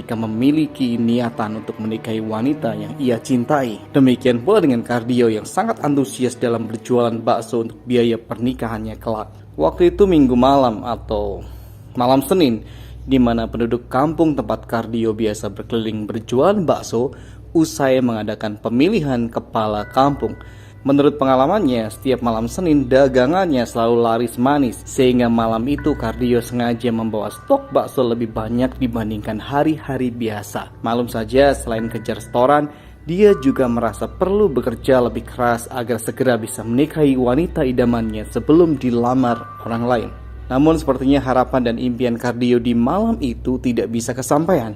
Ketika memiliki niatan untuk menikahi wanita yang ia cintai. Demikian pula dengan Kardio yang sangat antusias dalam berjualan bakso untuk biaya pernikahannya kelak. Waktu itu minggu malam atau malam Senin, di mana penduduk kampung tempat Kardio biasa berkeliling berjualan bakso usai mengadakan pemilihan kepala kampung. Menurut pengalamannya, setiap malam Senin dagangannya selalu laris manis, sehingga malam itu Kardio sengaja membawa stok bakso lebih banyak dibandingkan hari-hari biasa. Malum saja, selain kejar setoran, dia juga merasa perlu bekerja lebih keras agar segera bisa menikahi wanita idamannya sebelum dilamar orang lain. Namun sepertinya harapan dan impian Kardio di malam itu tidak bisa kesampaian,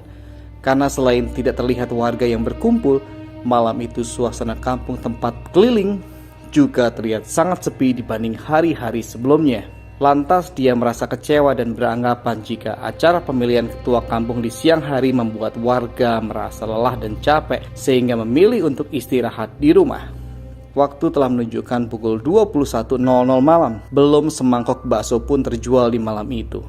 karena selain tidak terlihat warga yang berkumpul, malam itu suasana kampung tempat keliling juga terlihat sangat sepi dibanding hari-hari sebelumnya. Lantas dia merasa kecewa dan beranggapan jika acara pemilihan ketua kampung di siang hari membuat warga merasa lelah dan capek sehingga memilih untuk istirahat di rumah. Waktu telah menunjukkan pukul 21.00 malam. Belum semangkok bakso pun terjual di malam itu.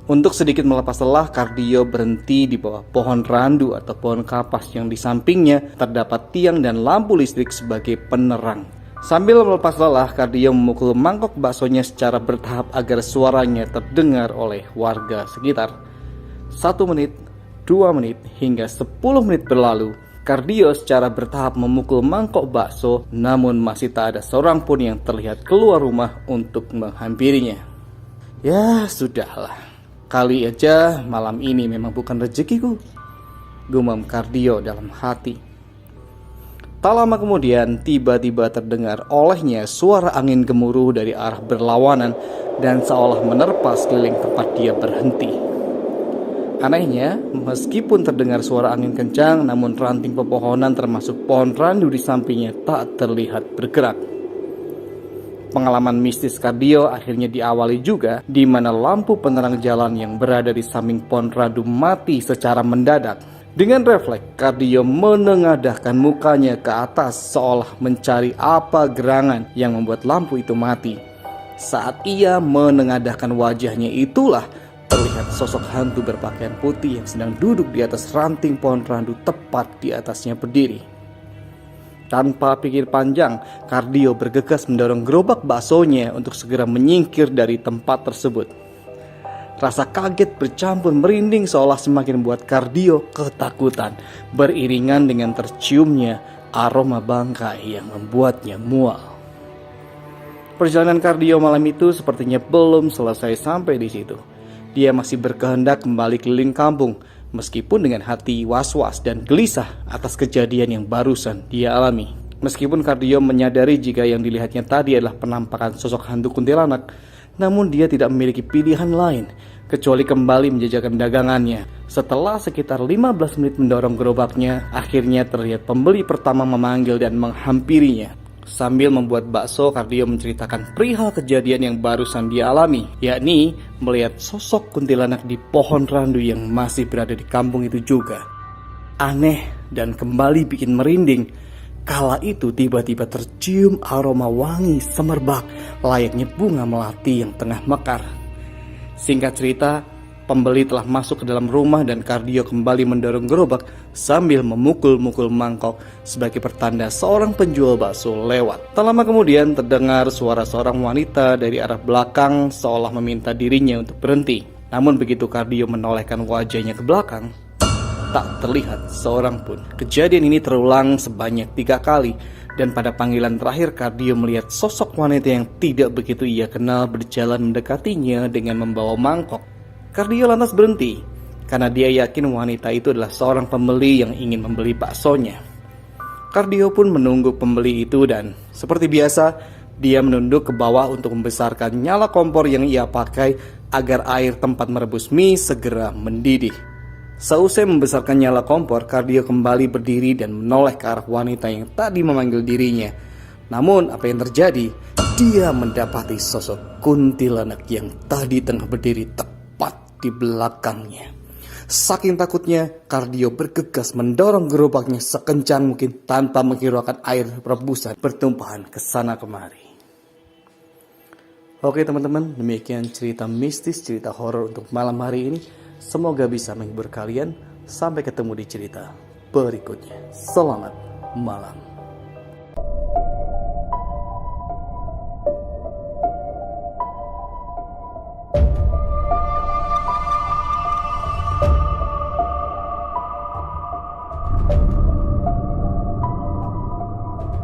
Untuk sedikit melepas lelah, Kardio berhenti di bawah pohon randu atau pohon kapas yang di sampingnya terdapat tiang dan lampu listrik sebagai penerang. Sambil melepas lelah, Kardio memukul mangkok baksonya secara bertahap agar suaranya terdengar oleh warga sekitar. 1 menit, 2 menit, hingga 10 menit berlalu. Kardio secara bertahap memukul mangkok bakso, namun masih tak ada seorang pun yang terlihat keluar rumah untuk menghampirinya. Ya sudahlah. Kali aja malam ini memang bukan rezekiku, gumam Kardio dalam hati. Tak lama kemudian tiba-tiba terdengar olehnya suara angin gemuruh dari arah berlawanan dan seolah menerpa sekeliling tempat dia berhenti. Anehnya, meskipun terdengar suara angin kencang, namun ranting pepohonan termasuk pohon randu di sampingnya tak terlihat bergerak. Pengalaman mistis Kardio akhirnya diawali juga di mana lampu penerang jalan yang berada di samping pohon randu mati secara mendadak. Dengan refleks, Kardio menengadahkan mukanya ke atas seolah mencari apa gerangan yang membuat lampu itu mati. Saat ia menengadahkan wajahnya itulah terlihat sosok hantu berpakaian putih yang sedang duduk di atas ranting pohon randu tepat di atasnya berdiri. Tanpa pikir panjang, Kardio bergegas mendorong gerobak baksonya untuk segera menyingkir dari tempat tersebut. Rasa kaget bercampur merinding seolah semakin membuat Kardio ketakutan, beriringan dengan terciumnya aroma bangkai yang membuatnya mual. Perjalanan Kardio malam itu sepertinya belum selesai sampai di situ. Dia masih berkehendak kembali keliling kampung, meskipun dengan hati was-was dan gelisah atas kejadian yang barusan dia alami. Meskipun Kardio menyadari jika yang dilihatnya tadi adalah penampakan sosok hantu kuntilanak, namun dia tidak memiliki pilihan lain kecuali kembali menjajakan dagangannya. Setelah sekitar 15 menit mendorong gerobaknya, akhirnya terlihat pembeli pertama memanggil dan menghampirinya. Sambil membuat bakso, Kardio menceritakan perihal kejadian yang barusan dia alami, yakni melihat sosok kuntilanak di pohon randu yang masih berada di kampung itu juga. Aneh dan kembali bikin merinding, kala itu tiba-tiba tercium aroma wangi semerbak layaknya bunga melati yang tengah mekar. Singkat cerita, pembeli telah masuk ke dalam rumah dan Kardio kembali mendorong gerobak sambil memukul-mukul mangkok sebagai pertanda seorang penjual bakso lewat. Tak lama kemudian terdengar suara seorang wanita dari arah belakang seolah meminta dirinya untuk berhenti. Namun begitu Kardio menolehkan wajahnya ke belakang, tak terlihat seorang pun. Kejadian ini terulang sebanyak 3 kali Dan pada panggilan terakhir, Cardio melihat sosok wanita yang tidak begitu ia kenal berjalan mendekatinya dengan membawa mangkok. Cardio lantas berhenti, karena dia yakin wanita itu adalah seorang pembeli yang ingin membeli baksonya. Cardio pun menunggu pembeli itu dan seperti biasa, dia menunduk ke bawah untuk membesarkan nyala kompor yang ia pakai agar air tempat merebus mie segera mendidih. Seusai membesarkan nyala kompor, Cardio kembali berdiri dan menoleh ke arah wanita yang tadi memanggil dirinya. Namun apa yang terjadi? Dia mendapati sosok kuntilanak yang tadi tengah berdiri tepat di belakangnya. Saking takutnya, Cardio bergegas mendorong gerobaknya sekencang mungkin tanpa menghiraukan air rebusan bertumpahan ke sana kemari. Oke teman-teman, demikian cerita mistis, cerita horor untuk malam hari ini. Semoga bisa menghibur kalian. Sampai ketemu di cerita berikutnya. Selamat malam.